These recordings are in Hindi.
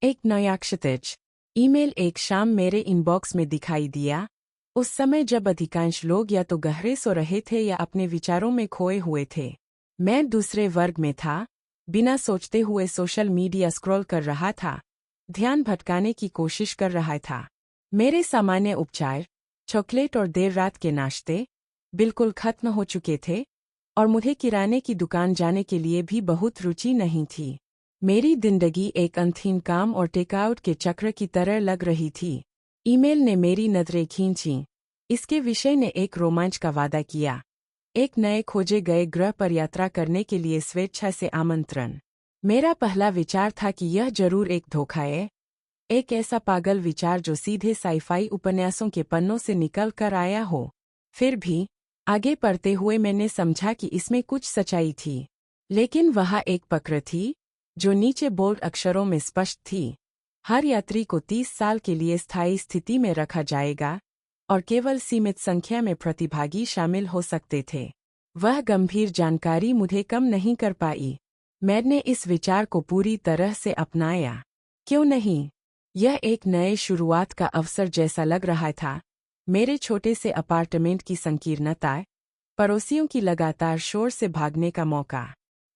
एक नया क्षितिज ईमेल एक शाम मेरे इनबॉक्स में दिखाई दिया। उस समय जब अधिकांश लोग या तो गहरे सो रहे थे या अपने विचारों में खोए हुए थे। मैं दूसरे वर्ग में था, बिना सोचते हुए सोशल मीडिया स्क्रॉल कर रहा था, ध्यान भटकाने की कोशिश कर रहा था। मेरे सामान्य उपचार, चॉकलेट और देर रात के नाश्ते बिल्कुल खत्म हो चुके थे और मुझे किराने की दुकान जाने के लिए भी बहुत रुचि नहीं थी। मेरी जिंदगी एक अंतहीन काम और टेकआउट के चक्र की तरह लग रही थी। ईमेल ने मेरी नजरें खींची। इसके विषय ने एक रोमांच का वादा किया, एक नए खोजे गए ग्रह पर यात्रा करने के लिए स्वेच्छा से आमंत्रण। मेरा पहला विचार था कि यह जरूर एक धोखा है, एक ऐसा पागल विचार जो सीधे साइफाई उपन्यासों के पन्नों से निकल कर आया हो। फिर भी आगे पढ़ते हुए मैंने समझा कि इसमें कुछ सच्चाई थी, लेकिन वहाँ एक पकड़ थी जो नीचे बोल्ड अक्षरों में स्पष्ट थी। हर यात्री को 30 साल के लिए स्थायी स्थिति में रखा जाएगा और केवल सीमित संख्या में प्रतिभागी शामिल हो सकते थे। वह गंभीर जानकारी मुझे कम नहीं कर पाई। मैंने इस विचार को पूरी तरह से अपनाया। क्यों नहीं? यह एक नए शुरुआत का अवसर जैसा लग रहा था। मेरे छोटे से अपार्टमेंट की संकीर्णता, पड़ोसियों की लगातार शोर से भागने का मौका,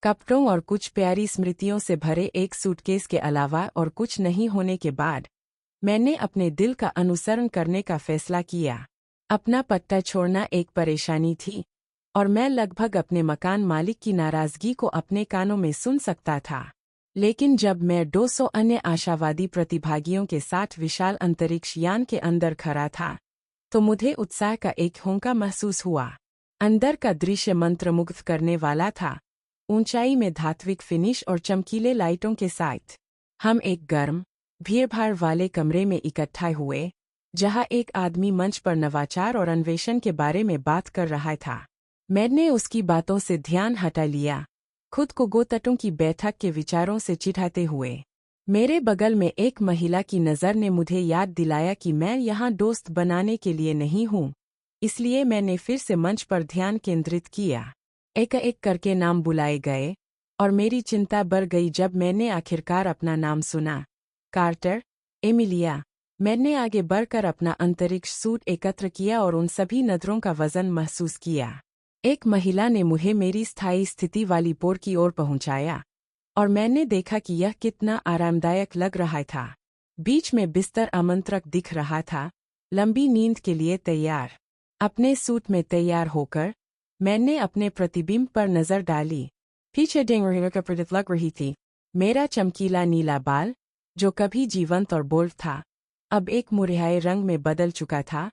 कपड़ों और कुछ प्यारी स्मृतियों से भरे एक सूटकेस के अलावा और कुछ नहीं होने के बाद, मैंने अपने दिल का अनुसरण करने का फैसला किया। अपना पट्टा छोड़ना एक परेशानी थी और मैं लगभग अपने मकान मालिक की नाराजगी को अपने कानों में सुन सकता था। लेकिन जब मैं 200 अन्य आशावादी प्रतिभागियों के साथ विशाल अंतरिक्ष यान के अंदर खड़ा था, तो मुझे उत्साह का एक होंका महसूस हुआ। अंदर का दृश्य मंत्रमुग्ध करने वाला था। ऊंचाई में धात्विक फिनिश और चमकीले लाइटों के साथ हम एक गर्म, भीड़भाड़ वाले कमरे में इकट्ठा हुए, जहां एक आदमी मंच पर नवाचार और अन्वेषण के बारे में बात कर रहा था। मैंने उसकी बातों से ध्यान हटा लिया, खुद को गोतटों की बैठक के विचारों से चिढ़ाते हुए। मेरे बगल में एक महिला की नज़र ने मुझे याद दिलाया कि मैं यहाँ दोस्त बनाने के लिए नहीं हूँ। इसलिए मैंने फिर से मंच पर ध्यान केंद्रित किया। एक एक करके नाम बुलाए गए और मेरी चिंता बढ़ गई जब मैंने आखिरकार अपना नाम सुना, कार्टर, एमिलिया। मैंने आगे बढ़कर अपना अंतरिक्ष सूट एकत्र किया और उन सभी नजरों का वजन महसूस किया। एक महिला ने मुझे मेरी स्थायी स्थिति वाली पोर की ओर पहुंचाया और मैंने देखा कि यह कितना आरामदायक लग रहा था। बीच में बिस्तर आमंत्रक दिख रहा था, लंबी नींद के लिए तैयार। अपने सूट में तैयार होकर मैंने अपने प्रतिबिंब पर नजर डाली। पीछे डेंगू का प्रतीत लग रही थी। मेरा चमकीला नीला बाल, जो कभी जीवंत और बोल्ड था, अब एक मुरझाए रंग में बदल चुका था,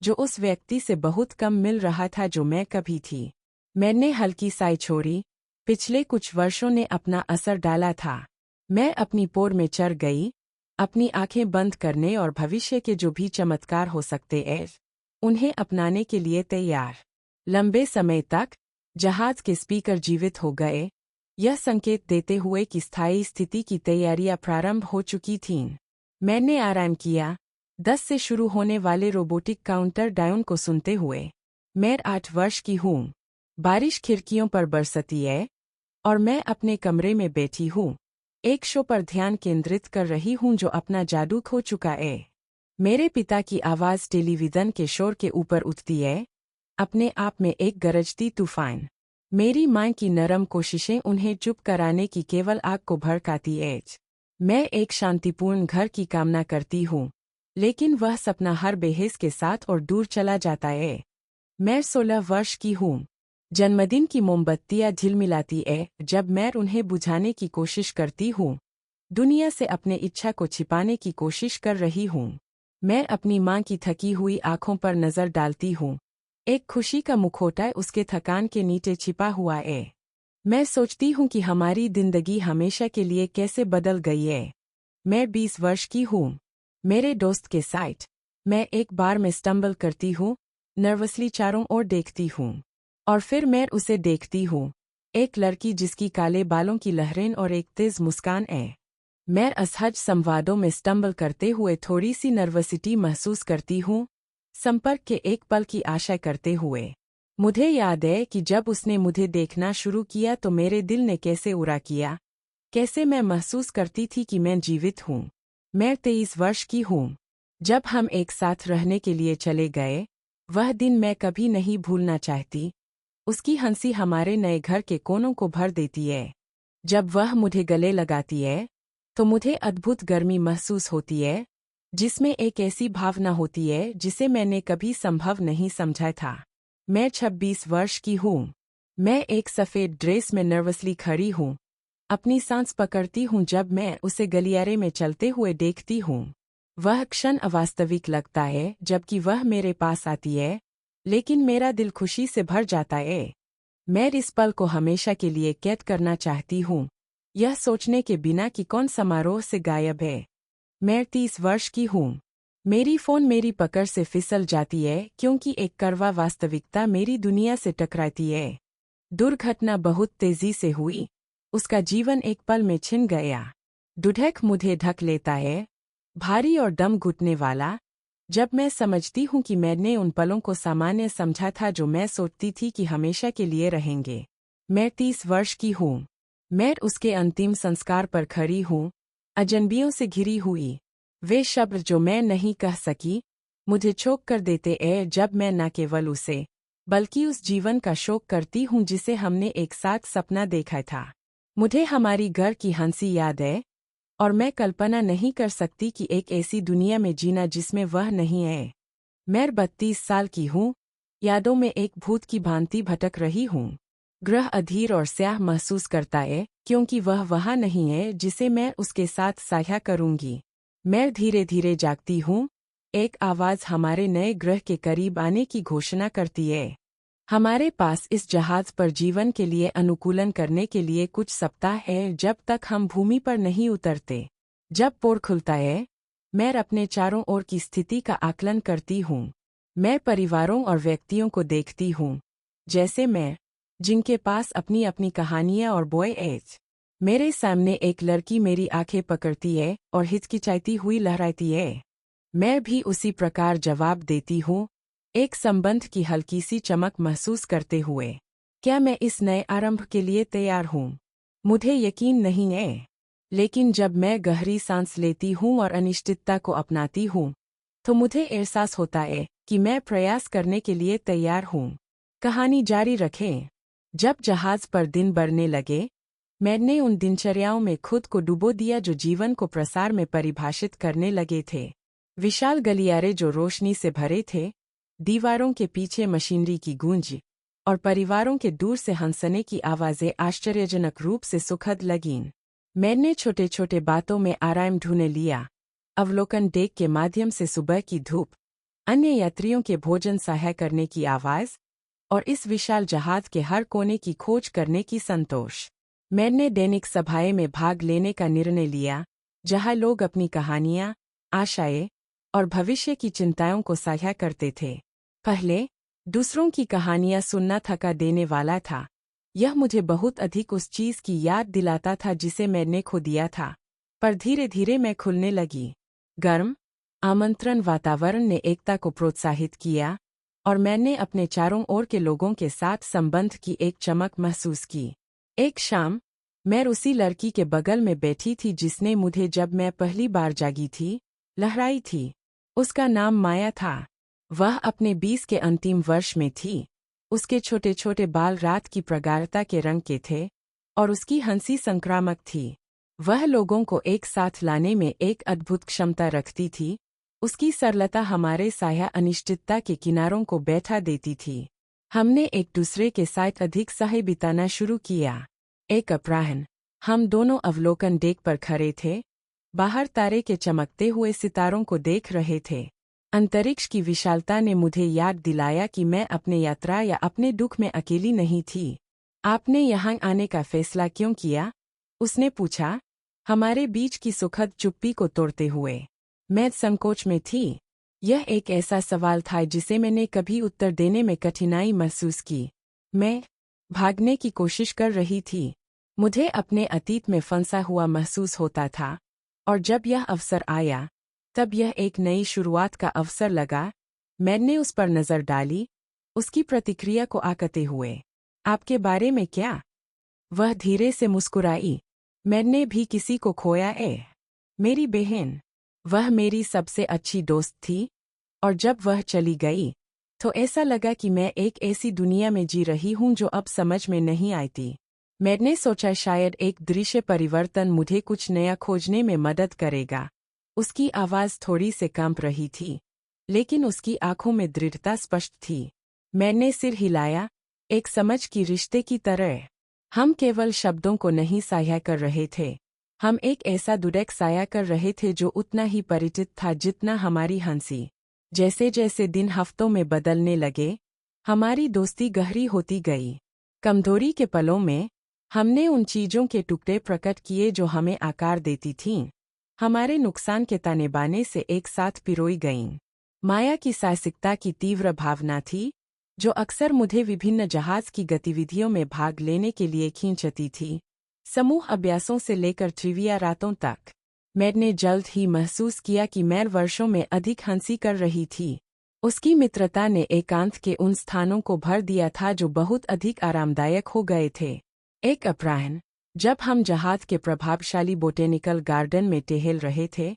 जो उस व्यक्ति से बहुत कम मिल रहा था जो मैं कभी थी। मैंने हल्की साई छोड़ी। पिछले कुछ वर्षों ने अपना असर डाला था। मैं अपनी पोर में चढ़ गई, अपनी आंखें बंद करने और भविष्य के जो भी चमत्कार हो सकते हैं, उन्हें अपनाने के लिए तैयार। लंबे समय तक जहाज के स्पीकर जीवित हो गए, यह संकेत देते हुए कि स्थायी स्थिति की तैयारियां प्रारंभ हो चुकी थीं। मैंने आराम किया, 10 से शुरू होने वाले रोबोटिक काउंटर डाउन को सुनते हुए। मैं 8 वर्ष की हूँ। बारिश खिड़कियों पर बरसती है और मैं अपने कमरे में बैठी हूँ, एक शो पर ध्यान केंद्रित कर रही हूँ जो अपना जादू खो चुका है। मेरे पिता की आवाज़ टेलीविज़न के शोर के ऊपर उठती है, अपने आप में एक गरजती तूफान। मेरी माँ की नरम कोशिशें उन्हें चुप कराने की केवल आग को भड़काती है। मैं एक शांतिपूर्ण घर की कामना करती हूँ, लेकिन वह सपना हर बेहस के साथ और दूर चला जाता है। मैं 16 वर्ष की हूँ। जन्मदिन की मोमबत्तियाँ झिलमिलाती है जब मैं उन्हें बुझाने की कोशिश करती हूँ। दुनिया से अपने इच्छा को छिपाने की कोशिश कर रही हूँ। मैं अपनी माँ की थकी हुई आंखों पर नजर डालती हूँ। एक खुशी का मुखौटा उसके थकान के नीचे छिपा हुआ है। मैं सोचती हूँ कि हमारी जिंदगी हमेशा के लिए कैसे बदल गई है। मैं 20 वर्ष की हूँ। मेरे दोस्त के साथ मैं एक बार में स्टम्बल करती हूँ, नर्वसली चारों ओर देखती हूँ और फिर मैं उसे देखती हूँ, एक लड़की जिसकी काले बालों की लहरें और एक तेज मुस्कान है। मैं असहज संवादों में स्टम्बल करते हुए थोड़ी सी नर्वसिटी महसूस करती हूँ, संपर्क के एक पल की आशा करते हुए। मुझे याद है कि जब उसने मुझे देखना शुरू किया तो मेरे दिल ने कैसे उड़ा किया, कैसे मैं महसूस करती थी कि मैं जीवित हूँ। मैं 23 वर्ष की हूँ। जब हम एक साथ रहने के लिए चले गए, वह दिन मैं कभी नहीं भूलना चाहती। उसकी हंसी हमारे नए घर के कोनों को भर देती है। जब वह मुझे गले लगाती है, तो मुझे अद्भुत गर्मी महसूस होती है, जिसमें एक ऐसी भावना होती है जिसे मैंने कभी संभव नहीं समझा था। मैं 26 वर्ष की हूँ। मैं एक सफ़ेद ड्रेस में नर्वसली खड़ी हूँ। अपनी सांस पकड़ती हूँ जब मैं उसे गलियारे में चलते हुए देखती हूँ। वह क्षण अवास्तविक लगता है जबकि वह मेरे पास आती है, लेकिन मेरा दिल खुशी से भर जाता है। मैं इस पल को हमेशा के लिए कैद करना चाहती हूँ, यह सोचने के बिना कि कौन समारोह से गायब है। मैं 30 वर्ष की हूँ। मेरी फ़ोन मेरी पकड़ से फिसल जाती है क्योंकि एक कड़वा वास्तविकता मेरी दुनिया से टकराती है। दुर्घटना बहुत तेजी से हुई। उसका जीवन एक पल में छिन गया। दुधक मुझे ढक लेता है, भारी और दम घुटने वाला, जब मैं समझती हूँ कि मैंने उन पलों को सामान्य समझा था जो मैं सोचती थी कि हमेशा के लिए रहेंगे। मैं 30 वर्ष की हूँ। मैं उसके अंतिम संस्कार पर खड़ी हूँ, अजनबियों से घिरी हुई। वे शब्द जो मैं नहीं कह सकी, मुझे चोक कर देते हैं जब मैं न केवल उसे, बल्कि उस जीवन का शोक करती हूँ जिसे हमने एक साथ सपना देखा था। मुझे हमारी घर की हंसी याद है, और मैं कल्पना नहीं कर सकती कि एक ऐसी दुनिया में जीना जिसमें वह नहीं है। मैं 32 साल की हूँ, यादों में एक भूत की भांति भटक रही हूँ। ग्रह अधीर और स्याह महसूस करता है क्योंकि वह वहाँ नहीं है जिसे मैं उसके साथ साझा करूँगी। मैं धीरे धीरे जागती हूँ। एक आवाज़ हमारे नए ग्रह के करीब आने की घोषणा करती है। हमारे पास इस जहाज पर जीवन के लिए अनुकूलन करने के लिए कुछ सप्ताह है जब तक हम भूमि पर नहीं उतरते। जब पोर खुलता है, मैं अपने चारों ओर की स्थिति का आकलन करती हूँ। मैं परिवारों और व्यक्तियों को देखती हूँ, जैसे मैं, जिनके पास अपनी अपनी कहानियाँ और बॉय एज। मेरे सामने एक लड़की मेरी आंखें पकड़ती है और हिचकिचाती हुई लहराती है। मैं भी उसी प्रकार जवाब देती हूँ, एक संबंध की हल्की सी चमक महसूस करते हुए। क्या मैं इस नए आरंभ के लिए तैयार हूँ? मुझे यकीन नहीं है, लेकिन जब मैं गहरी सांस लेती हूँ और अनिश्चितता को अपनाती हूँ, तो मुझे एहसास होता है कि मैं प्रयास करने के लिए तैयार हूँ। कहानी जारी रखें। जब जहाज पर दिन बढ़ने लगे, मैंने उन दिनचर्याओं में खुद को डुबो दिया जो जीवन को प्रसार में परिभाषित करने लगे थे। विशाल गलियारे जो रोशनी से भरे थे, दीवारों के पीछे मशीनरी की गूंज, और परिवारों के दूर से हंसने की आवाज़ें आश्चर्यजनक रूप से सुखद लगीं। मैंने छोटे छोटे बातों में आराम ढूंढ लिया। अवलोकन डेक के माध्यम से सुबह की धूप, अन्य यात्रियों के भोजन सहाय करने की आवाज़, और इस विशाल जहाज के हर कोने की खोज करने की संतोष। मैंने दैनिक सभाएं में भाग लेने का निर्णय लिया, जहां लोग अपनी कहानियां, आशाएं और भविष्य की चिंताओं को साझा करते थे। पहले, दूसरों की कहानियां सुनना थका देने वाला था। यह मुझे बहुत अधिक उस चीज़ की याद दिलाता था जिसे मैंने खो दिया था। पर धीरे धीरे मैं खुलने लगी। गर्म, आमंत्रण वातावरण ने एकता को प्रोत्साहित किया, और मैंने अपने चारों ओर के लोगों के साथ संबंध की एक चमक महसूस की। एक शाम, मैं उसी लड़की के बगल में बैठी थी जिसने मुझे जब मैं पहली बार जागी थी, लहराई थी। उसका नाम माया था। वह अपने 20 के अंतिम वर्ष में थी। उसके छोटे छोटे बाल रात की प्रगाढ़ता के रंग के थे, और उसकी हंसी संक्रामक थी। वह लोगों को एक साथ लाने में एक अद्भुत क्षमता रखती थी। उसकी सरलता हमारे साया अनिश्चितता के किनारों को बैठा देती थी। हमने एक दूसरे के साथ अधिक समय बिताना शुरू किया। एक अपराह्न, हम दोनों अवलोकन डेक पर खड़े थे, बाहर तारे के चमकते हुए सितारों को देख रहे थे। अंतरिक्ष की विशालता ने मुझे याद दिलाया कि मैं अपने यात्रा या अपने दुख में अकेली नहीं थी। आपने यहाँ आने का फैसला क्यों किया? उसने पूछा, हमारे बीच की सुखद चुप्पी को तोड़ते हुए। मैं संकोच में थी। यह एक ऐसा सवाल था जिसे मैंने कभी उत्तर देने में कठिनाई महसूस की। मैं भागने की कोशिश कर रही थी। मुझे अपने अतीत में फंसा हुआ महसूस होता था, और जब यह अवसर आया, तब यह एक नई शुरुआत का अवसर लगा। मैंने उस पर नज़र डाली, उसकी प्रतिक्रिया को आकते हुए। आपके बारे में क्या? वह धीरे से मुस्कुराई। मैंने भी किसी को खोया है। मेरी बहन। वह मेरी सबसे अच्छी दोस्त थी, और जब वह चली गई तो ऐसा लगा कि मैं एक ऐसी दुनिया में जी रही हूं जो अब समझ में नहीं आती। मैंने सोचा शायद एक दृश्य परिवर्तन मुझे कुछ नया खोजने में मदद करेगा। उसकी आवाज़ थोड़ी से कांप रही थी, लेकिन उसकी आंखों में दृढ़ता स्पष्ट थी। मैंने सिर हिलाया, एक समझ की रिश्ते की तरह। हम केवल शब्दों को नहीं साझा कर रहे थे, हम एक ऐसा दुर्ग साझा कर रहे थे जो उतना ही परिचित था जितना हमारी हंसी। जैसे जैसे दिन हफ्तों में बदलने लगे, हमारी दोस्ती गहरी होती गई। कमजोरी के पलों में हमने उन चीज़ों के टुकड़े प्रकट किए जो हमें आकार देती थीं, हमारे नुकसान के ताने बाने से एक साथ पिरोई गईं। माया की साहसिकता की तीव्र भावना थी, जो अक्सर मुझे विभिन्न जहाज की गतिविधियों में भाग लेने के लिए खींचती थी, समूह अभ्यासों से लेकर ट्रिविया रातों तक। मैंने जल्द ही महसूस किया कि मैं वर्षों में अधिक हंसी कर रही थी। उसकी मित्रता ने एकांत के उन स्थानों को भर दिया था जो बहुत अधिक आरामदायक हो गए थे। एक अपराह्न, जब हम जहाज के प्रभावशाली बोटेनिकल गार्डन में टहल रहे थे,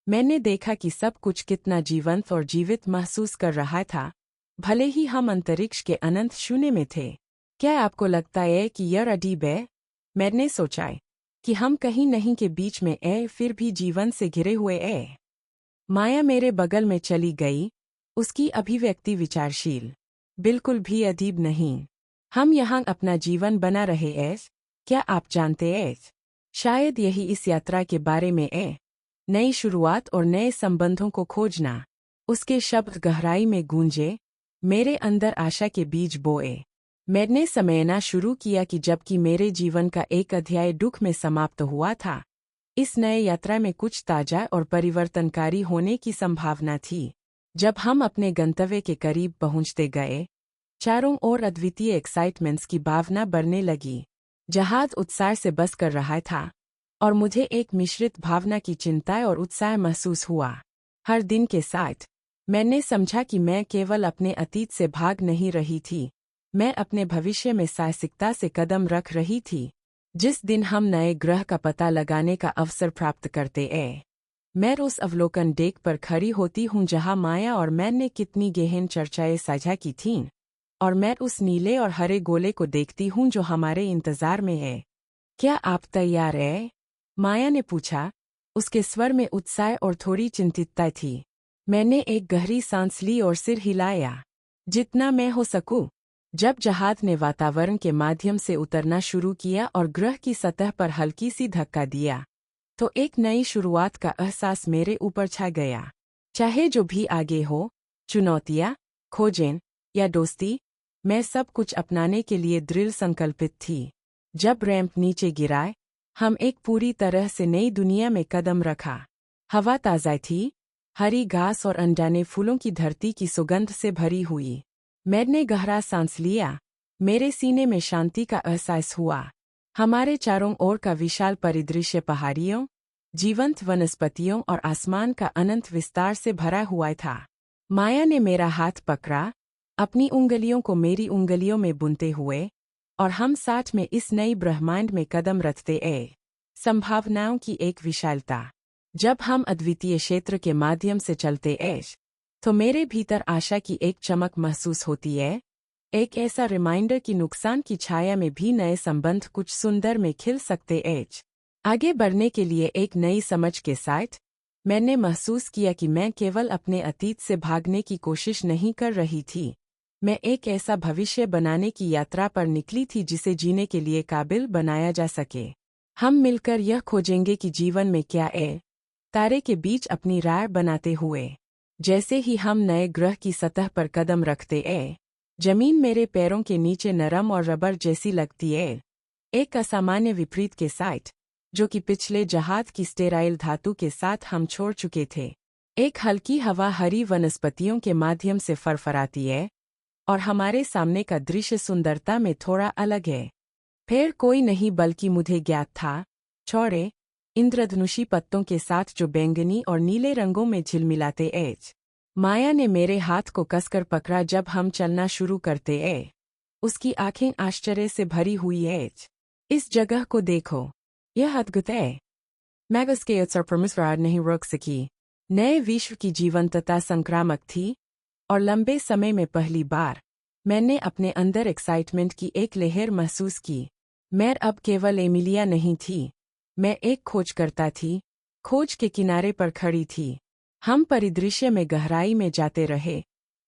मैंने देखा कि सब कुछ कितना जीवंत और जीवित महसूस कर रहा था, भले ही हम अंतरिक्ष के अनंत शून्य में थे। क्या आपको लगता है कि यह अजीब है? मैंने सोचा कि हम कहीं नहीं के बीच में फिर भी जीवन से घिरे हुए माया मेरे बगल में चली गई, उसकी अभिव्यक्ति विचारशील, बिल्कुल भी अजीब नहीं। हम यहाँ अपना जीवन बना रहे क्या आप जानते हैं? शायद यही इस यात्रा के बारे में नई शुरुआत और नए संबंधों को खोजना। उसके शब्द गहराई में गूंजे, मेरे अंदर आशा के बीज बोए। मैंने समझना शुरू किया कि जबकि मेरे जीवन का एक अध्याय दुख में समाप्त हुआ था, इस नए यात्रा में कुछ ताजा और परिवर्तनकारी होने की संभावना थी। जब हम अपने गंतव्य के करीब पहुंचते गए, चारों ओर अद्वितीय एक्साइटमेंट्स की भावना बढ़ने लगी। जहाज उत्साह से बस कर रहा था, और मुझे एक मिश्रित भावना की चिंता और उत्साह महसूस हुआ। हर दिन के साथ मैंने समझा कि मैं केवल अपने अतीत से भाग नहीं रही थी, मैं अपने भविष्य में साहसिकता से कदम रख रही थी। जिस दिन हम नए ग्रह का पता लगाने का अवसर प्राप्त करते मैं उस अवलोकन डेक पर खड़ी होती हूँ जहाँ माया और मैंने कितनी गहन चर्चाएं साझा की थीं, और मैं उस नीले और हरे गोले को देखती हूँ जो हमारे इंतजार में है। क्या आप तैयार हैं? माया ने पूछा। उसके स्वर में उत्साह और थोड़ी चिंतितता थी। मैंने एक गहरी सांस ली और सिर हिलाया, जितना मैं हो सकूं। जब जहाज ने वातावरण के माध्यम से उतरना शुरू किया और ग्रह की सतह पर हल्की सी धक्का दिया, तो एक नई शुरुआत का एहसास मेरे ऊपर छा गया। चाहे जो भी आगे हो, चुनौतियाँ, खोजें या दोस्ती, मैं सब कुछ अपनाने के लिए दृढ़ संकल्पित थी। जब रैंप नीचे गिरा, हम एक पूरी तरह से नई दुनिया में कदम रखा। हवा ताज़ा थी, हरी घास और अनजाने फूलों की धरती की सुगंध से भरी हुई। मैंने गहरा सांस लिया, मेरे सीने में शांति का एहसास हुआ। हमारे चारों ओर का विशाल परिदृश्य पहाड़ियों, जीवंत वनस्पतियों और आसमान का अनंत विस्तार से भरा हुआ था। माया ने मेरा हाथ पकड़ा, अपनी उंगलियों को मेरी उंगलियों में बुनते हुए, और हम साथ में इस नई ब्रह्मांड में कदम रखते संभावनाओं की एक विशालता। जब हम अद्वितीय क्षेत्र के माध्यम से चलते तो मेरे भीतर आशा की एक चमक महसूस होती है, एक ऐसा रिमाइंडर कि नुकसान की छाया में भी नए संबंध कुछ सुंदर में खिल सकते आगे बढ़ने के लिए एक नई समझ के साथ, मैंने महसूस किया कि मैं केवल अपने अतीत से भागने की कोशिश नहीं कर रही थी, मैं एक ऐसा भविष्य बनाने की यात्रा पर निकली थी जिसे जीने के लिए काबिल बनाया जा सके। हम मिलकर यह खोजेंगे कि जीवन में क्या तारे के बीच अपनी राय बनाते हुए। जैसे ही हम नए ग्रह की सतह पर कदम रखते जमीन मेरे पैरों के नीचे नरम और रबर जैसी लगती एक असामान्य विपरीत के साथ, जो कि पिछले जहाज की स्टेराइल धातु के साथ हम छोड़ चुके थे। एक हल्की हवा हरी वनस्पतियों के माध्यम से फरफराती है, और हमारे सामने का दृश्य सुंदरता में थोड़ा अलग है। फिर कोई नहीं बल्कि मुझे ज्ञात था, चौड़े इंद्रधनुषी पत्तों के साथ जो बैंगनी और नीले रंगों में झिलमिलाते माया ने मेरे हाथ को कसकर पकड़ा जब हम चलना शुरू करते उसकी आंखें आश्चर्य से भरी हुई इस जगह को देखो, यह अद्भुत है। मैं उसके उत्सव पर मुस्कुराहट नहीं रोक सकी। नए विश्व की जीवंतता संक्रामक थी, और लंबे समय में पहली बार मैंने अपने अंदर एक्साइटमेंट की एक लहर महसूस की। मैं अब केवल एमिलिया नहीं थी, मैं एक खोजकर्ता थी, खोज के किनारे पर खड़ी थी। हम परिदृश्य में गहराई में जाते रहे,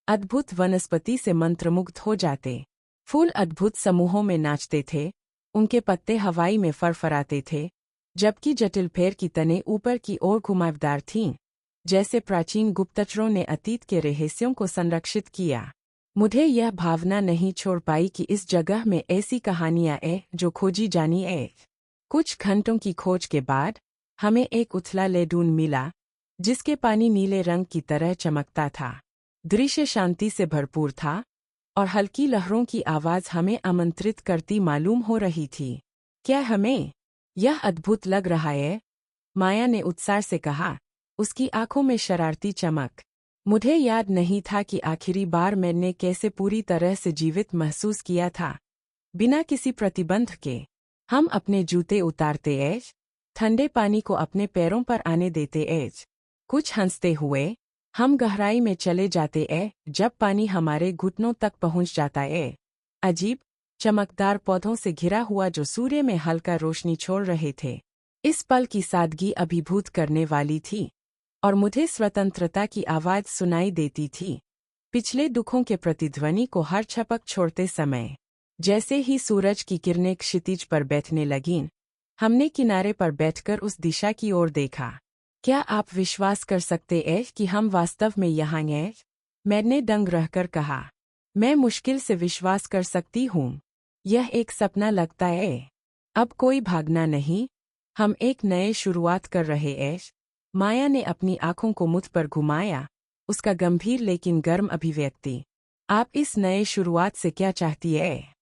अद्भुत वनस्पति से मंत्रमुग्ध हो जाते। फूल अद्भुत समूहों में नाचते थे, उनके पत्ते हवाई में फरफराते थे, जबकि जटिल पेड़ की तने ऊपर की ओर घुमावदार थीं, जैसे प्राचीन गुप्तचरों ने अतीत के रहस्यों को संरक्षित किया। मुझे यह भावना नहीं छोड़ पाई कि इस जगह में ऐसी कहानियां हैं जो खोजी जानी है। कुछ घंटों की खोज के बाद हमें एक उथला लेडून मिला, जिसके पानी नीले रंग की तरह चमकता था। दृश्य शांति से भरपूर था, और हल्की लहरों की आवाज हमें आमंत्रित करती मालूम हो रही थी। क्या हमें यह अद्भुत लग रहा है? माया ने उत्साह से कहा, उसकी आंखों में शरारती चमक। मुझे याद नहीं था कि आखिरी बार मैंने कैसे पूरी तरह से जीवित महसूस किया था। बिना किसी प्रतिबंध के हम अपने जूते उतारते एज, ठंडे पानी को अपने पैरों पर आने देते एज, कुछ हंसते हुए हम गहराई में चले जाते ए जब पानी हमारे घुटनों तक पहुंच जाता है। अजीब चमकदार पौधों से घिरा हुआ जो सूर्य में हल्का रोशनी छोड़ रहे थे। इस पल की सादगी अभिभूत करने वाली थी, और मुझे स्वतंत्रता की आवाज सुनाई देती थी, पिछले दुखों के प्रतिध्वनि को हर छपक छोड़ते समय। जैसे ही सूरज की किरणें क्षितिज पर बैठने लगीं, हमने किनारे पर बैठकर उस दिशा की ओर देखा। क्या आप विश्वास कर सकते हैं कि हम वास्तव में यहाँ हैं? मैंने दंग रहकर कहा। मैं मुश्किल से विश्वास कर सकती हूँ। यह एक सपना लगता है। अब कोई भागना नहीं, हम एक नए शुरुआत कर रहे हैं। माया ने अपनी आंखों को मुझ पर घुमाया, उसका गंभीर लेकिन गर्म अभिव्यक्ति। आप इस नए शुरुआत से क्या चाहती है?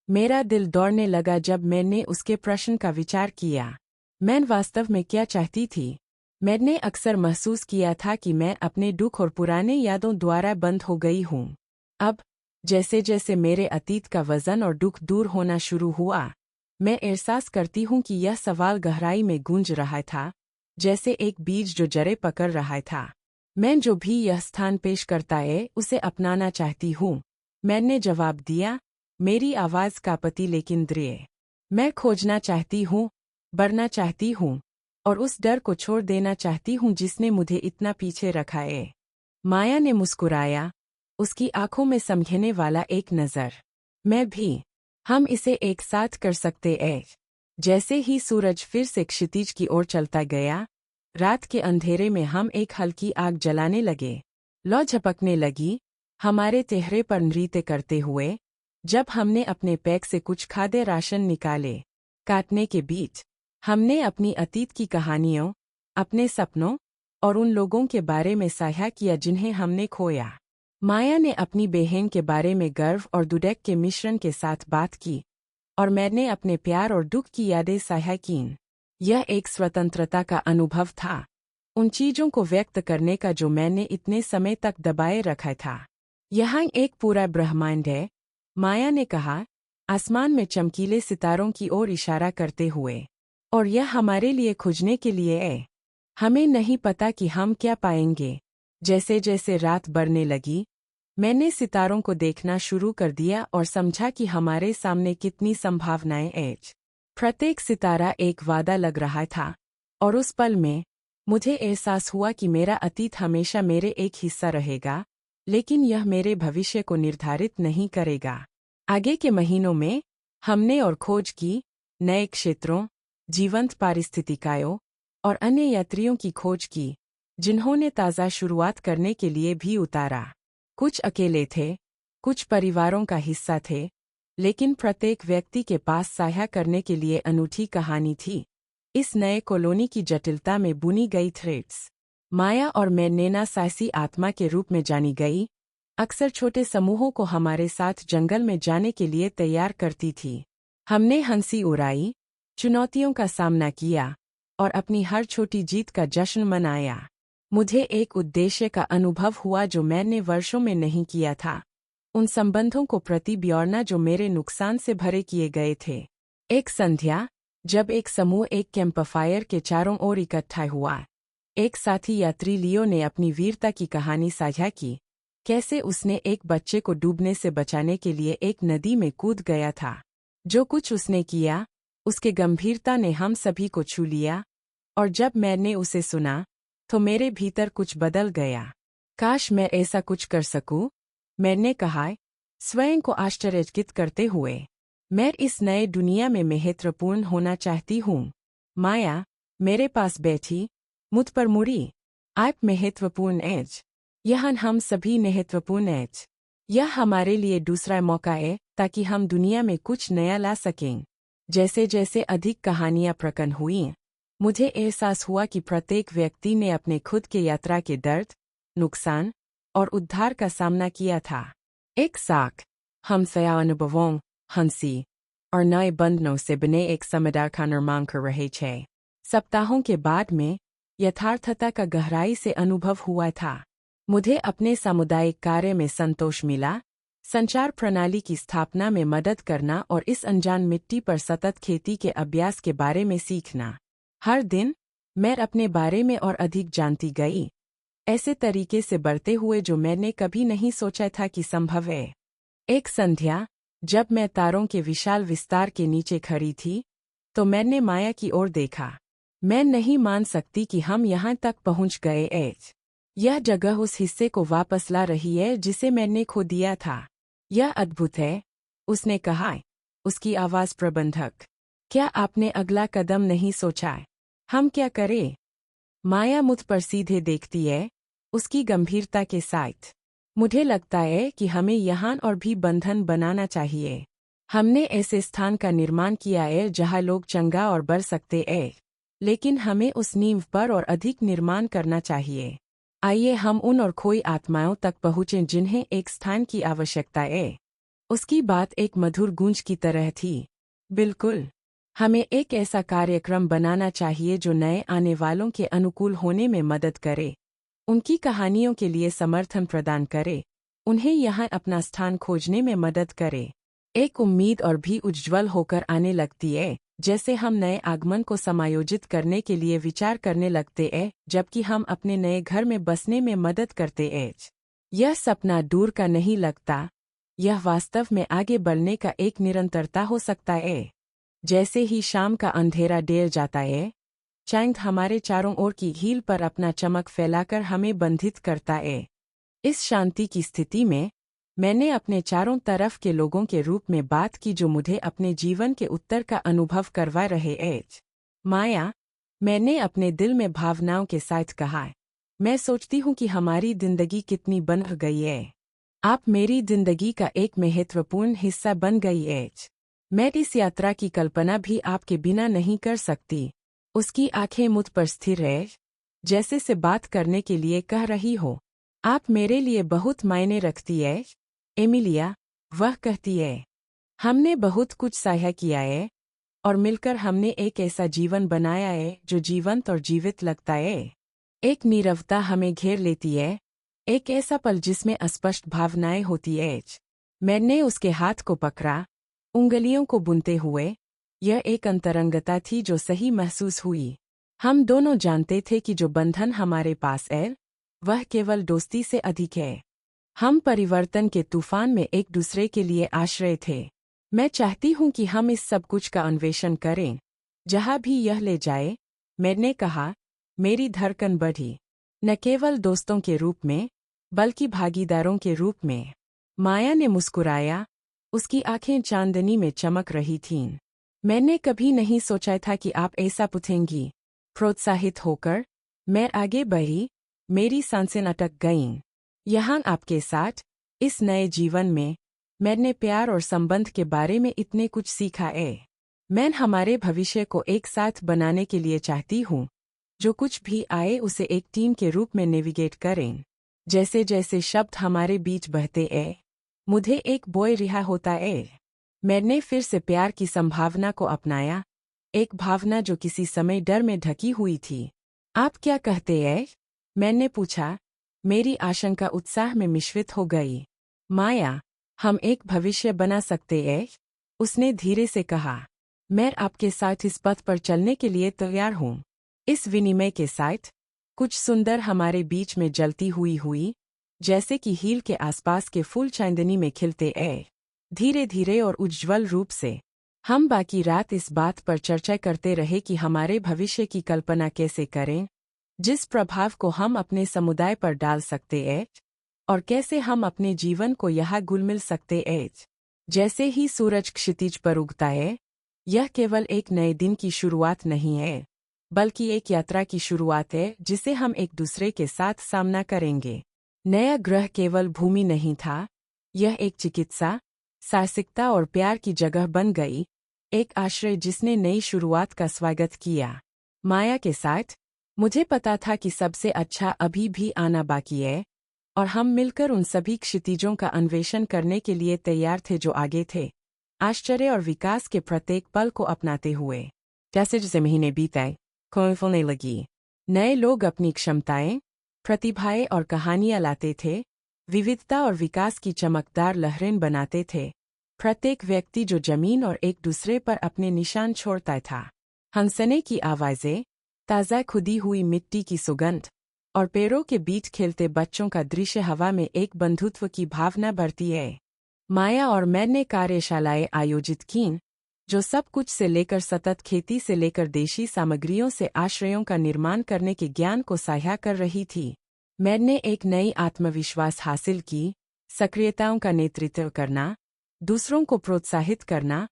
मेरा दिल दौड़ने लगा जब मैंने उसके प्रश्न का विचार किया। मैं वास्तव में क्या चाहती थी? मैंने अक्सर महसूस किया था कि मैं अपने दुख और पुराने यादों द्वारा बंद हो गई हूँ। अब जैसे जैसे मेरे अतीत का वजन और दुख दूर होना शुरू हुआ, मैं एहसास करती हूँ कि यह सवाल गहराई में गूंज रहा था, जैसे एक बीज जो जड़ें पकड़ रहा था। मैं जो भी यह स्थान पेश करता है उसे अपनाना चाहती हूँ, मैंने जवाब दिया, मेरी आवाज़ कांपती लेकिन दृढ़। मैं खोजना चाहती हूँ, बढ़ना चाहती हूँ, और उस डर को छोड़ देना चाहती हूँ जिसने मुझे इतना पीछे रखा है। माया ने मुस्कुराया, उसकी आंखों में समझने वाला एक नज़र। मैं भी। हम इसे एक साथ कर सकते हैं। जैसे ही सूरज फिर से क्षितिज की ओर चलता गया, रात के अंधेरे में हम एक हल्की आग जलाने लगे। लौ झपकने लगी, हमारे चेहरे पर नृत्य करते हुए, जब हमने अपने पैक से कुछ खाद्य राशन निकाले। काटने के बीच हमने अपनी अतीत की कहानियों, अपने सपनों और उन लोगों के बारे में साझा किया जिन्हें हमने खोया। माया ने अपनी बहन के बारे में गर्व और दुख के मिश्रण के साथ बात की, और मैंने अपने प्यार और दुख की यादें साझा कीं। यह एक स्वतंत्रता का अनुभव था, उन चीजों को व्यक्त करने का जो मैंने इतने समय तक दबाए रखा था। यहाँ एक पूरा ब्रह्मांड है, माया ने कहा, आसमान में चमकीले सितारों की ओर इशारा करते हुए, और यह हमारे लिए खोजने के लिए है। हमें नहीं पता कि हम क्या पाएंगे। जैसे जैसे रात बढ़ने लगी, मैंने सितारों को देखना शुरू कर दिया और समझा कि हमारे सामने कितनी संभावनाएं हैं। प्रत्येक सितारा एक वादा लग रहा था, और उस पल में मुझे एहसास हुआ कि मेरा अतीत हमेशा मेरे एक हिस्सा रहेगा, लेकिन यह मेरे भविष्य को निर्धारित नहीं करेगा। आगे के महीनों में हमने और खोज की, नए क्षेत्रों, जीवंत पारिस्थितिकायों और अन्य यात्रियों की खोज की, जिन्होंने ताज़ा शुरुआत करने के लिए भी उतारा। कुछ अकेले थे, कुछ परिवारों का हिस्सा थे, लेकिन प्रत्येक व्यक्ति के पास साझा करने के लिए अनूठी कहानी थी। इस नए कॉलोनी की जटिलता में बुनी गई थ्रेड्स। माया और मैं नैना साहसी आत्मा के रूप में जानी गई, अक्सर छोटे समूहों को हमारे साथ जंगल में जाने के लिए तैयार करती थी। हमने हंसी उड़ाई, चुनौतियों का सामना किया, और अपनी हर छोटी जीत का जश्न मनाया। मुझे एक उद्देश्य का अनुभव हुआ जो मैंने वर्षों में नहीं किया था, उन संबंधों को प्रति ब्यौरना जो मेरे नुकसान से भरे किए गए थे। एक संध्या, जब एक समूह एक कैंपफायर के चारों ओर इकट्ठा हुआ, एक साथी यात्री लियो ने अपनी वीरता की कहानी साझा की, कैसे उसने एक बच्चे को डूबने से बचाने के लिए एक नदी में कूद गया था। जो कुछ उसने किया, उसके गंभीरता ने हम सभी को छू लिया, और जब मैंने उसे सुना, तो मेरे भीतर कुछ बदल गया। काश मैं ऐसा कुछ कर सकूं, मैंने कहा, स्वयं को आश्चर्यचकित करते हुए। मैं इस नए दुनिया में महत्वपूर्ण होना चाहती हूँ। माया मेरे पास बैठी, मुझ पर मुड़ी। आप महत्वपूर्ण एज। यह हम सभी महत्वपूर्ण एज। यह हमारे लिए दूसरा मौका है ताकि हम दुनिया में कुछ नया ला सकें। जैसे जैसे अधिक कहानियां प्रकट हुईं, मुझे एहसास हुआ कि प्रत्येक व्यक्ति ने अपने खुद के यात्रा के दर्द, नुकसान और उद्धार का सामना किया था। एक साथ हम सया अनुभवों, हंसी और नए बंधनों से बने एक समुदाय का निर्माण कर रहे थे। सप्ताहों के बाद में यथार्थता का गहराई से अनुभव हुआ था। मुझे अपने सामुदायिक कार्य में संतोष मिला, संचार प्रणाली की स्थापना में मदद करना और इस अनजान मिट्टी पर सतत खेती के अभ्यास के बारे में सीखना। हर दिन मैं अपने बारे में और अधिक जानती गई, ऐसे तरीके से बढ़ते हुए जो मैंने कभी नहीं सोचा था कि संभव है। एक संध्या, जब मैं तारों के विशाल विस्तार के नीचे खड़ी थी, तो मैंने माया की ओर देखा। मैं नहीं मान सकती कि हम यहाँ तक पहुँच गए हैं। यह जगह उस हिस्से को वापस ला रही है जिसे मैंने खो दिया था। यह अद्भुत है, उसने कहा, उसकी आवाज़ प्रबंधक। क्या आपने अगला कदम नहीं सोचा? हम क्या करें? माया मुझ पर सीधे देखती है, उसकी गंभीरता के साथ। मुझे लगता है कि हमें यहाँ और भी बंधन बनाना चाहिए। हमने ऐसे स्थान का निर्माण किया है जहाँ लोग चंगा और बढ़ सकते हैं, लेकिन हमें उस नींव पर और अधिक निर्माण करना चाहिए। आइए हम उन और खोई आत्माओं तक पहुँचें जिन्हें एक स्थान की आवश्यकता है। उसकी बात एक मधुर गूंज की तरह थी। बिल्कुल। हमें एक ऐसा कार्यक्रम बनाना चाहिए जो नए आने वालों के अनुकूल होने में मदद करे, उनकी कहानियों के लिए समर्थन प्रदान करे, उन्हें यहाँ अपना स्थान खोजने में मदद करे। एक उम्मीद और भी उज्ज्वल होकर आने लगती है, जैसे हम नए आगमन को समायोजित करने के लिए विचार करने लगते हैं, जबकि हम अपने नए घर में बसने में मदद करते हैं। यह सपना दूर का नहीं लगता, यह वास्तव में आगे बढ़ने का एक निरंतरता हो सकता है। जैसे ही शाम का अंधेरा ढेर जाता है, चांद हमारे चारों ओर की हील पर अपना चमक फैलाकर हमें बंधित करता है। इस शांति की स्थिति में मैंने अपने चारों तरफ के लोगों के रूप में बात की जो मुझे अपने जीवन के उत्तर का अनुभव करवा रहे हैं। माया, मैंने अपने दिल में भावनाओं के साथ कहा, मैं सोचती हूँ कि हमारी जिंदगी कितनी बन गई है। आप मेरी जिंदगी का एक महत्वपूर्ण हिस्सा बन गई है। मैं इस यात्रा की कल्पना भी आपके बिना नहीं कर सकती। उसकी आंखें मुझ पर स्थिर है, जैसे से बात करने के लिए कह रही हो। आप मेरे लिए बहुत मायने रखती है, एमिलिया, वह कहती है। हमने बहुत कुछ साझा किया है, और मिलकर हमने एक ऐसा जीवन बनाया है जो जीवंत और जीवित लगता है। एक नीरवता हमें घेर लेती है, एक ऐसा पल जिसमें अस्पष्ट भावनाएं होती है। मैंने उसके हाथ को पकड़ा, उंगलियों को बुनते हुए। यह एक अंतरंगता थी जो सही महसूस हुई। हम दोनों जानते थे कि जो बंधन हमारे पास है, वह केवल दोस्ती से अधिक है। हम परिवर्तन के तूफान में एक दूसरे के लिए आश्रय थे। मैं चाहती हूँ कि हम इस सब कुछ का अन्वेषण करें, जहाँ भी यह ले जाए, मैंने कहा। मेरी धड़कन बढ़ी, न केवल दोस्तों के रूप में, बल्कि भागीदारों के रूप में। माया ने मुस्कुराया, उसकी आंखें चांदनी में चमक रही थीं। मैंने कभी नहीं सोचा था कि आप ऐसा पूछेंगी। प्रोत्साहित होकर मैं आगे बढ़ी, मेरी सांसें अटक गईं। यहाँ आपके साथ, इस नए जीवन में, मैंने प्यार और संबंध के बारे में इतने कुछ सीखा है। मैं हमारे भविष्य को एक साथ बनाने के लिए चाहती हूँ, जो कुछ भी आए उसे एक टीम के रूप में नेविगेट करें। जैसे जैसे शब्द हमारे बीच बहते हैं, मुझे एक बोझ रिहा होता है। मैंने फिर से प्यार की संभावना को अपनाया, एक भावना जो किसी समय डर में ढकी हुई थी। आप क्या कहते हैं? मैंने पूछा, मेरी आशंका उत्साह में मिश्रित हो गई। माया, हम एक भविष्य बना सकते हैं, उसने धीरे से कहा। मैं आपके साथ इस पथ पर चलने के लिए तैयार हूँ। इस विनिमय के साथ कुछ सुंदर हमारे बीच में जलती हुई जैसे कि हील के आसपास के फूल चांदनी में खिलते धीरे धीरे और उज्ज्वल रूप से। हम बाकी रात इस बात पर चर्चा करते रहे कि हमारे भविष्य की कल्पना कैसे करें, जिस प्रभाव को हम अपने समुदाय पर डाल सकते हैं और कैसे हम अपने जीवन को यहाँ घुल-मिल सकते हैं। जैसे ही सूरज क्षितिज पर उगता है, यह केवल एक नए दिन की शुरुआत नहीं है, बल्कि एक यात्रा की शुरुआत है जिसे हम एक दूसरे के साथ सामना करेंगे। नया ग्रह केवल भूमि नहीं था, यह एक चिकित्सा, साहसिकता और प्यार की जगह बन गई, एक आश्रय जिसने नई शुरुआत का स्वागत किया। माया के साथ मुझे पता था कि सबसे अच्छा अभी भी आना बाकी है, और हम मिलकर उन सभी क्षितिजों का अन्वेषण करने के लिए तैयार थे जो आगे थे, आश्चर्य और विकास के प्रत्येक पल को अपनाते हुए। जैसे जैसे महीने बीते, खोज फलने लगी। नए लोग अपनी क्षमताएं, प्रतिभाएं और कहानियां लाते थे, विविधता और विकास की चमकदार लहरें बनाते थे। प्रत्येक व्यक्ति जो जमीन और एक दूसरे पर अपने निशान छोड़ता था। हंसने की आवाज़ें, ताज़ा खुदी हुई मिट्टी की सुगंध और पेड़ों के बीच खेलते बच्चों का दृश्य हवा में एक बंधुत्व की भावना भरती है। माया और मैंने कार्यशालाएं आयोजित कीं, जो सब कुछ से लेकर सतत खेती से लेकर देशी सामग्रियों से आश्रयों का निर्माण करने के ज्ञान को साझा कर रही थी। मैंने एक नई आत्मविश्वास हासिल की, सक्रियताओं का नेतृत्व करना, दूसरों को प्रोत्साहित करना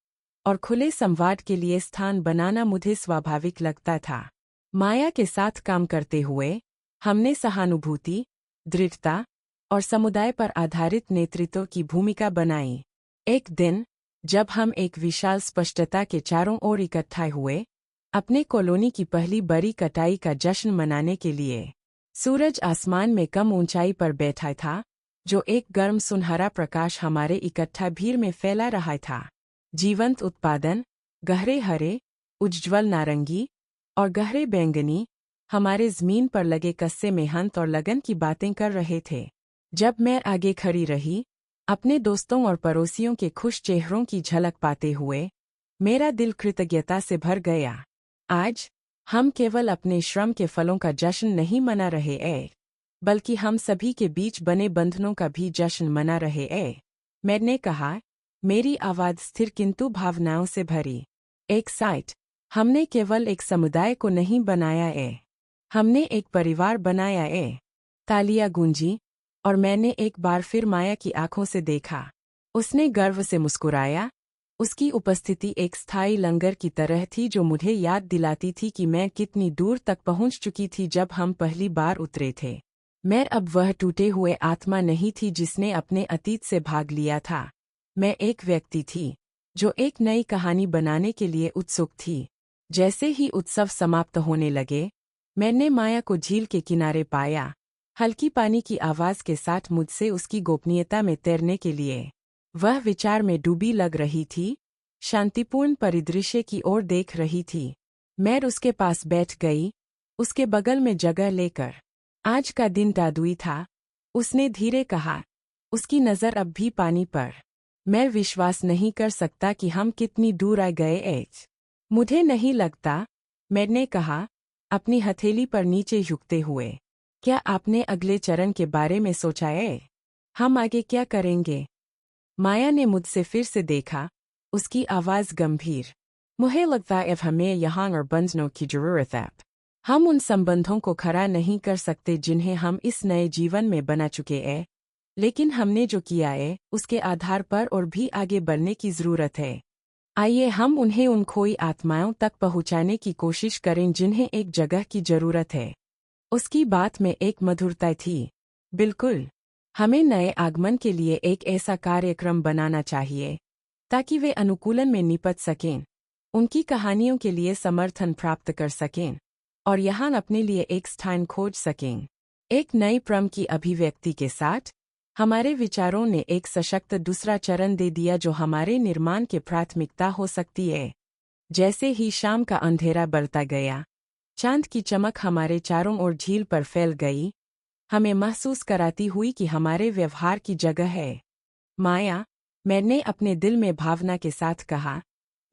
और खुले संवाद के लिए स्थान बनाना मुझे स्वाभाविक लगता था। माया के साथ काम करते हुए हमने सहानुभूति, दृढ़ता और समुदाय पर आधारित नेतृत्व की भूमिका बनाई। एक दिन, जब हम एक विशाल स्पष्टता के चारों ओर इकट्ठा हुए, अपने कॉलोनी की पहली बड़ी कटाई का जश्न मनाने के लिए, सूरज आसमान में कम ऊंचाई पर बैठा था, जो एक गर्म सुनहरा प्रकाश हमारे इकट्ठा भीड़ में फैला रहा था। जीवंत उत्पादन, गहरे हरे, उज्ज्वल नारंगी और गहरे बैंगनी, हमारे ज़मीन पर लगे कस्से मेहनत और लगन की बातें कर रहे थे। जब मैं आगे खड़ी रही, अपने दोस्तों और पड़ोसियों के खुश चेहरों की झलक पाते हुए, मेरा दिल कृतज्ञता से भर गया। आज हम केवल अपने श्रम के फलों का जश्न नहीं मना रहे हैं, बल्कि हम सभी के बीच बने बंधनों का भी जश्न मना रहे हैं। मैंने कहा, मेरी आवाज़ स्थिर किंतु भावनाओं से भरी। एक साथ, हमने केवल एक समुदाय को नहीं बनाया है, हमने एक परिवार बनाया है। तालियां गूंजी, और मैंने एक बार फिर माया की आंखों से देखा। उसने गर्व से मुस्कुराया। उसकी उपस्थिति एक स्थायी लंगर की तरह थी जो मुझे याद दिलाती थी कि मैं कितनी दूर तक पहुंच चुकी थी जब हम पहली बार उतरे थे। मैं अब वह टूटे हुए आत्मा नहीं थी जिसने अपने अतीत से भाग लिया था। मैं एक व्यक्ति थी, जो एक नई कहानी बनाने के लिए उत्सुक थी। जैसे ही उत्सव समाप्त होने लगे, मैंने माया को झील के किनारे पाया, हल्की पानी की आवाज़ के साथ मुझसे उसकी गोपनीयता में तैरने के लिए। वह विचार में डूबी लग रही थी, शांतिपूर्ण परिदृश्य की ओर देख रही थी। मैं उसके पास बैठ गई, उसके बगल में जगह लेकर। आज का दिन जादुई था, उसने धीरे कहा, उसकी नज़र अब भी पानी पर। मैं विश्वास नहीं कर सकता कि हम कितनी दूर आ गए एच। मुझे नहीं लगता, मैंने कहा, अपनी हथेली पर नीचे झुकते हुए। क्या आपने अगले चरण के बारे में सोचा है? हम आगे क्या करेंगे? माया ने मुझसे फिर से देखा, उसकी आवाज़ गंभीर। मुझे लगता है अब हमें यहाँ और बंधनों की जरूरत है। हम उन संबंधों को खड़ा नहीं कर सकते जिन्हें हम इस नए जीवन में बना चुके हैं, लेकिन हमने जो किया है उसके आधार पर और भी आगे बढ़ने की ज़रूरत है। आइए हम उन्हें उन खोई आत्माओं तक पहुँचाने की कोशिश करें जिन्हें एक जगह की ज़रूरत है। उसकी बात में एक मधुरता थी। बिल्कुल, हमें नए आगमन के लिए एक ऐसा कार्यक्रम बनाना चाहिए ताकि वे अनुकूलन में निपट सकें, उनकी कहानियों के लिए समर्थन प्राप्त कर सकें और यहाँ अपने लिए एक स्थान खोज सकें। एक नई प्रेम की अभिव्यक्ति के साथ, हमारे विचारों ने एक सशक्त दूसरा चरण दे दिया जो हमारे निर्माण की प्राथमिकता हो सकती है। जैसे ही शाम का अंधेरा बढ़ता गया, चांद की चमक हमारे चारों ओर झील पर फैल गई, हमें महसूस कराती हुई कि हमारे व्यवहार की जगह है। माया, मैंने अपने दिल में भावना के साथ कहा,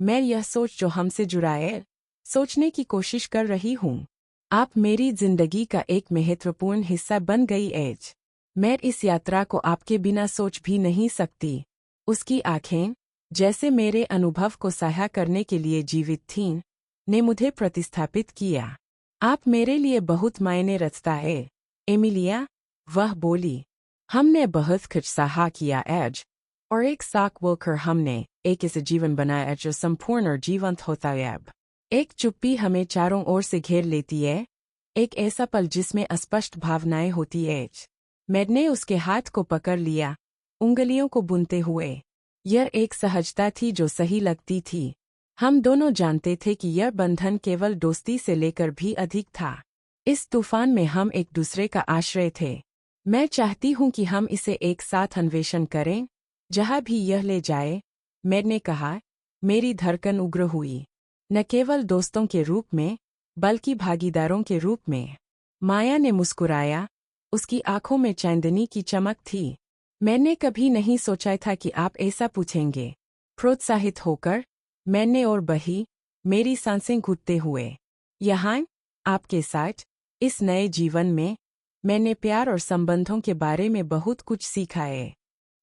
मैं यह सोच जो हमसे जुड़ा है, सोचने की कोशिश कर रही हूँ। आप मेरी जिंदगी का एक महत्वपूर्ण हिस्सा बन गई एज। मैं इस यात्रा को आपके बिना सोच भी नहीं सकती। उसकी आंखें, जैसे मेरे अनुभव को साझा करने के लिए जीवित थीं, ने मुझे प्रतिस्थापित किया। आप मेरे लिए बहुत मायने रखता है, एमिलिया, वह बोली। हमने बहुत कुछ साझा किया एज, और एक साथ मिलकर हमने एक ऐसा जीवन बनाया जो संपूर्ण और जीवंत होता है। अब एक चुप्पी हमें चारों ओर से घेर लेती है, एक ऐसा पल जिसमें अस्पष्ट भावनाएं होती है। मैंने उसके हाथ को पकड़ लिया, उंगलियों को बुनते हुए। यह एक सहजता थी जो सही लगती थी। हम दोनों जानते थे कि यह बंधन केवल दोस्ती से लेकर भी अधिक था। इस तूफान में हम एक दूसरे का आश्रय थे। मैं चाहती हूं कि हम इसे एक साथ अन्वेषण करें, जहां भी यह ले जाए, मैंने कहा। मेरी धड़कन उग्र हुई, न केवल दोस्तों के रूप में, बल्कि भागीदारों के रूप में। माया ने मुस्कुराया, उसकी आंखों में चांदनी की चमक थी। मैंने कभी नहीं सोचा था कि आप ऐसा पूछेंगे। प्रोत्साहित होकर मैंने और बही, मेरी सांसें घुटते हुए। यहाँ, आपके साथ, इस नए जीवन में, मैंने प्यार और संबंधों के बारे में बहुत कुछ सीखा है।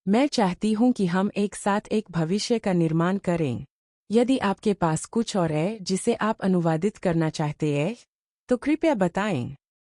मैं चाहती हूं कि हम एक साथ एक भविष्य का निर्माण करें। यदि आपके पास कुछ और है जिसे आप अनुवादित करना चाहते हैं, तो कृपया बताएं।